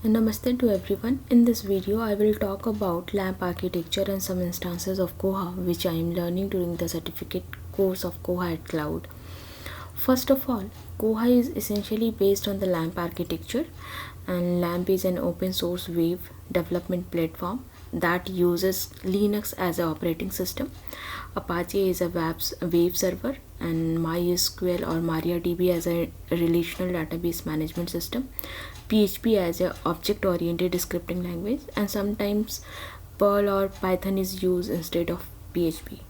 Namaste to everyone. In this video, I will talk about LAMP architecture and some instances of Koha which I am learning during the certificate course of Koha at Cloud. First of all, Koha is essentially based on the LAMP architecture, and LAMP is an open source web development platform that uses Linux as an operating system. Apache is a web server, and MySQL or MariaDB as a relational database management system, PHP as a object oriented scripting language, and sometimes Perl or Python is used instead of PHP.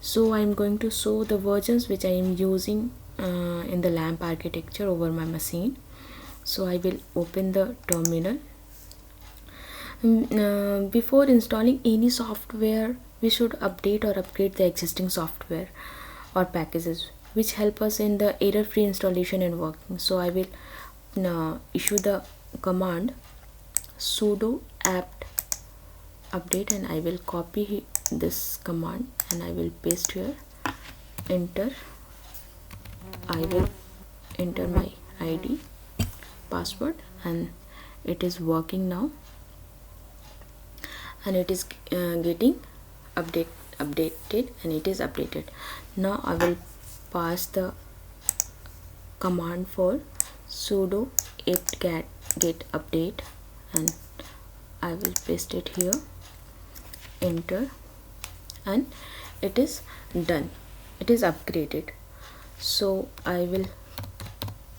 So I'm going to show the versions which I am using in the LAMP architecture over my machine. So I will open the terminal. Before installing any software, we should update or upgrade the existing software or packages which help us in the error-free installation and working. So I will issue the command sudo apt update, and I will copy this command and I will paste here. Enter. I will enter my ID, password, and it is working now, and it is getting updated, and it is updated. Now I will pass the command for sudo apt get update, and I will paste it here. Enter, and it is done. It is upgraded. So I will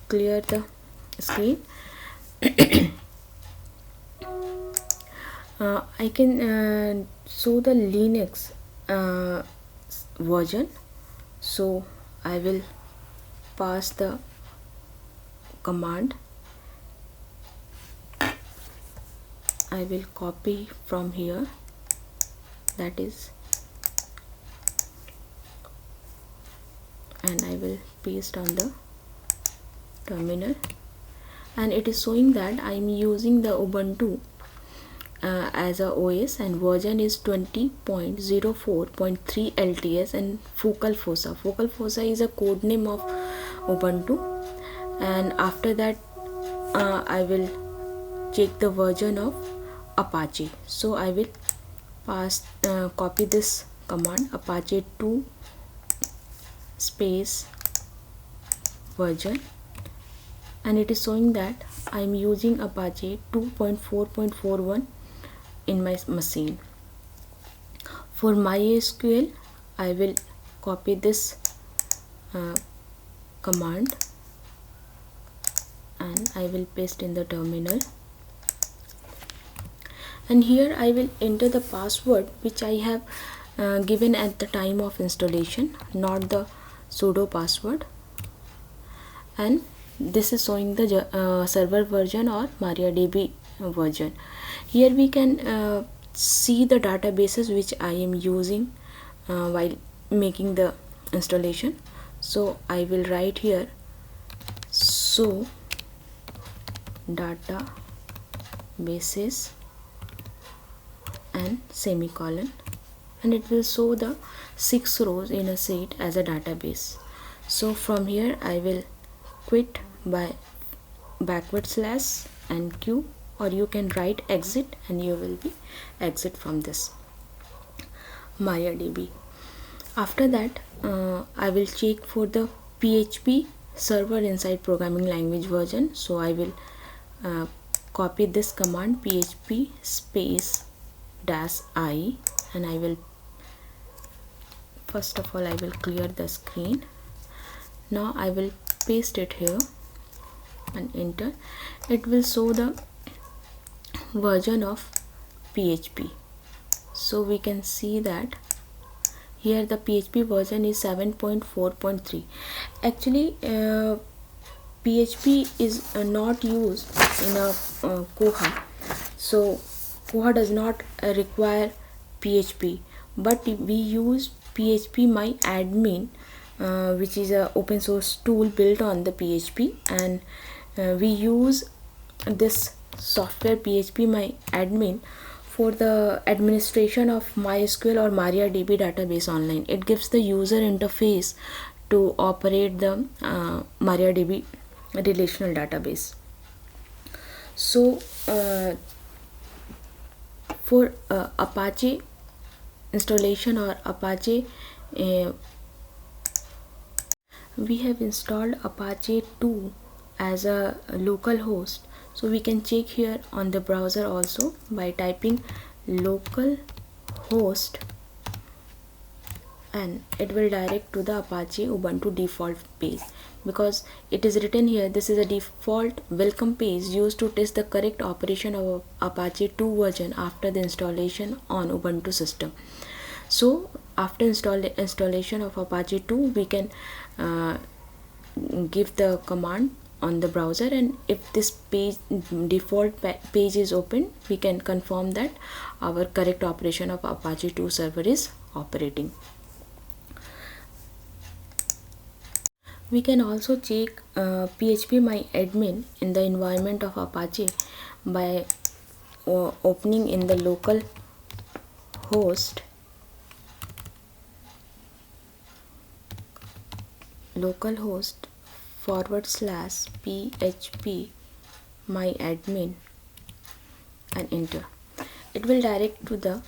clear the screen. I can show the Linux version. So I will pass the command. I will copy from here, that is, and I will paste on the terminal, and it is showing that I am using the Ubuntu as a OS, and version is 20.04.3 LTS and Focal Fossa. Focal Fossa is a code name of Ubuntu, and after that I will check the version of Apache. So I will copy this command, Apache 2 space version, and it is showing that I am using Apache 2.4.41 in my machine. For MySQL, I will copy this command and I will paste in the terminal, and here I will enter the password which I have given at the time of installation, not the sudo password, and this is showing the server version or MariaDB version. Here we can see the databases which I am using while making the installation. So I will write here so databases and semicolon, and it will show the 6 rows in a sheet as a database. So from here I will quit by backward slash and q, or you can write exit and you will be exit from this MariaDB. After that I will check for the PHP server inside programming language version. So I will copy this command, php space -i, and I will first of all I will clear the screen. Now I will paste it here and enter. It will show the version of PHP. So we can see that here the PHP version is 7.4.3. Actually PHP is not used in a Koha. So Koha does not require PHP, but we use PHP My Admin, which is a open source tool built on the PHP, and we use this software PHP My Admin for the administration of MySQL or MariaDB database online. It gives the user interface to operate the MariaDB relational database. So uh, for Apache installation or Apache, uh, we have installed Apache 2 as a local host. So we can check here on the browser also by typing local host, and it will direct to the Apache Ubuntu default page. Because it is written here, this is a default welcome page used to test the correct operation of Apache 2 version after the installation on Ubuntu system. So after installation of Apache 2, we can give the command on the browser, and if this page default page is open, we can confirm that our correct operation of Apache 2 server is operating. We can also check phpMyAdmin in the environment of Apache by opening in the local host /phpMyAdmin and enter. It will direct to the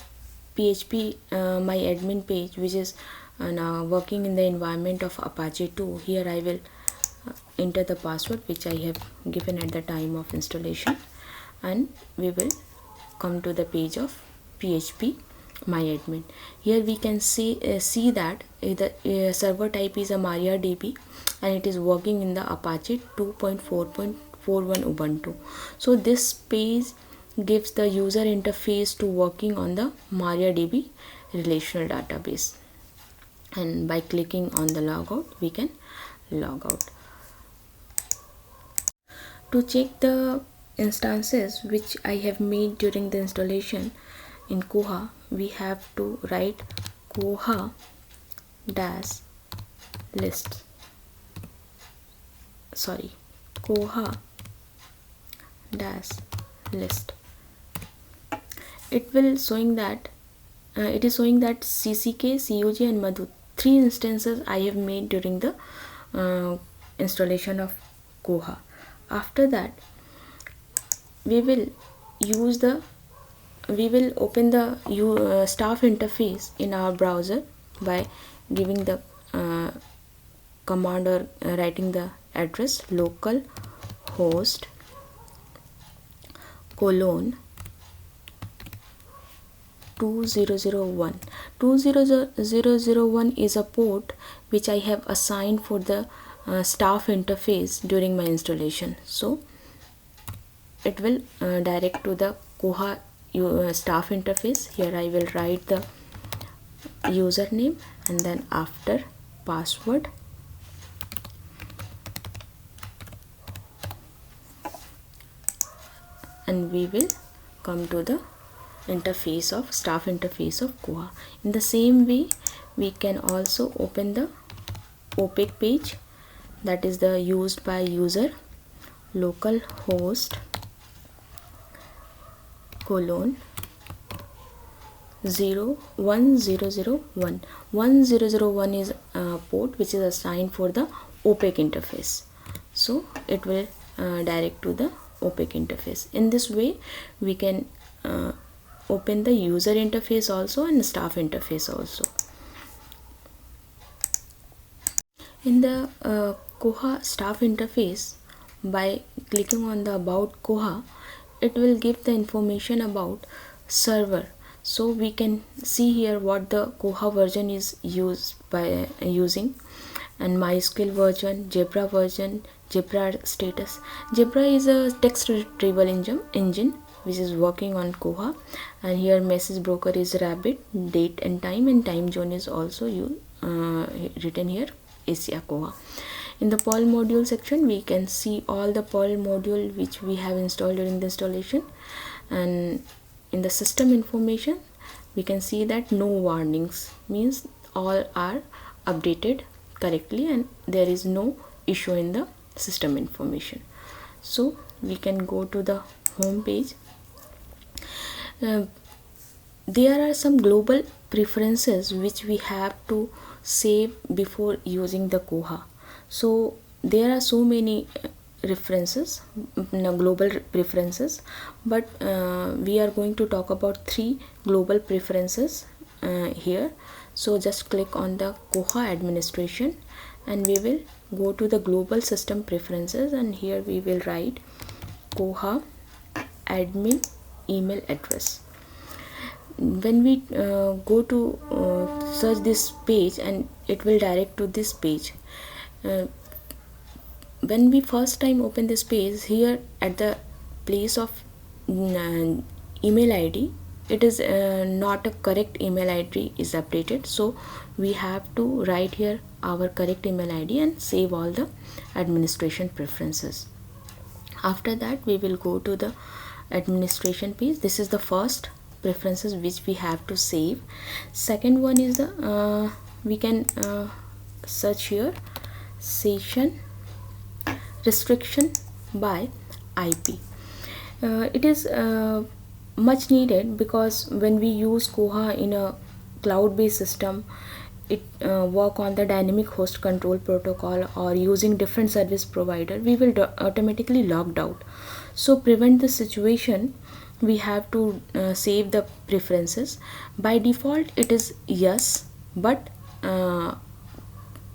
phpMyAdmin page, which is now working in the environment of Apache 2. Here I will enter the password which I have given at the time of installation, and we will come to the page of phpMyAdmin. Here we can see that the server type is a MariaDB, and it is working in the Apache 2.4.41 Ubuntu. So this page gives the user interface to working on the MariaDB relational database, and by clicking on the logout we can log out. To check the instances which I have made during the installation in Koha, we have to write koha list. It will showing that it is showing that CCK, COG and Madhu, 3 instances I have made during the installation of Koha. After that, we will open the staff interface in our browser by giving the command or writing the address local host colon 2001. 20001 is a port which I have assigned for the staff interface during my installation. So it will direct to the Koha staff interface. Here I will write the username and then after password, and we will come to the interface of staff interface of Koha. In the same way, we can also open the opaque page, that is the used by user local host colon 1001. 1001 is a port which is assigned for the opaque interface, so it will direct to the opaque interface. In this way we can open the user interface also and staff interface also. In the Koha staff interface, by clicking on the about Koha, it will give the information about server. So we can see here what the Koha version is used by using, and MySQL version, Jabra version, Jabra status. Jabra is a text retrieval engine which is working on Koha, and here message broker is Rabbit, date and time zone is also written here Asia Koha. In the Perl module section, we can see all the Perl module which we have installed during the installation, and in the system information we can see that no warnings, means all are updated correctly and there is no issue in the system information. So we can go to the home page. There are some global preferences which we have to save before using the Koha. So there are so many references, global preferences, but we are going to talk about 3 global preferences here. So just click on the Koha administration and we will go to the global system preferences, and here we will write Koha admin email address. When we go to search this page, and it will direct to this page. When we first time open this page, here at the place of email id, it is not a correct email id is updated, so we have to write here our correct email id and save all the administration preferences. After that we will go to the administration page. This is the first preferences which we have to save. Second one is the we can search here session restriction by IP. It is much needed because when we use Koha in a cloud-based system, it work on the dynamic host control protocol or using different service provider, we will automatically logged out. So prevent the situation, we have to save the preferences. By default it is yes, but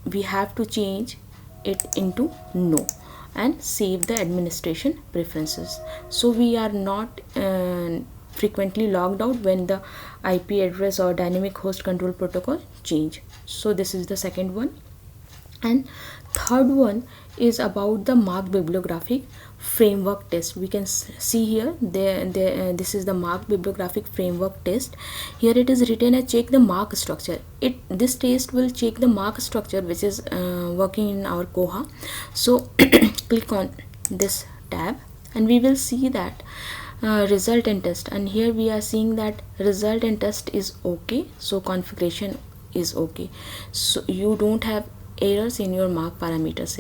we have to change it into no and save the administration preferences, so we are not frequently logged out when the IP address or dynamic host control protocol change. So this is the second one. And third one is about the MARC bibliographic framework test. We can see here this is the MARC bibliographic framework test. Here it is written as check the MARC structure. This test will check the MARC structure which is working in our Koha. So click on this tab and we will see that result and test, and here we are seeing that result and test is okay, so configuration is okay, so you don't have errors in your MARC parameters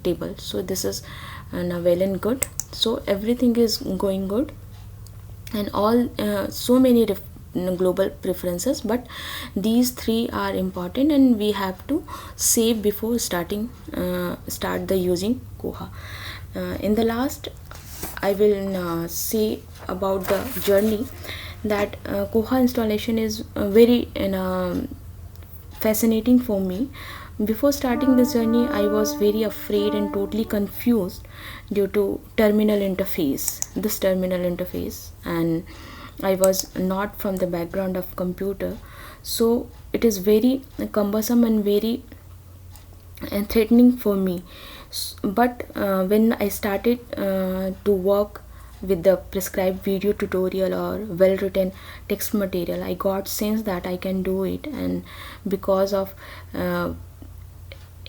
table. So this is now well and good, so everything is going good, and all so many global preferences, but these 3 are important and we have to save before start the using Koha. In the last I will say about the journey that Koha installation is very fascinating for me. Before starting this journey, I was very afraid and totally confused due to terminal interface, and I was not from the background of computer, so it is very cumbersome and very threatening for me. But when I started to work with the prescribed video tutorial or well written text material, I got sense that I can do it, and because of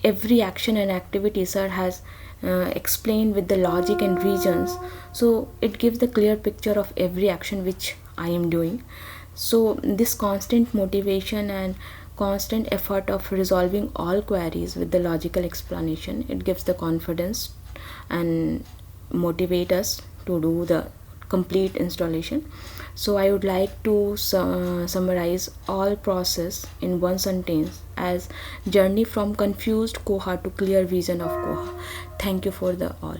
every action and activity sir has explained with the logic and reasons, so it gives the clear picture of every action which I am doing. So this constant motivation and constant effort of resolving all queries with the logical explanation, it gives the confidence and motivate us to do the complete installation. So I would like to summarize all process in one sentence as journey from confused Koha to clear vision of Koha. Thank you for the all.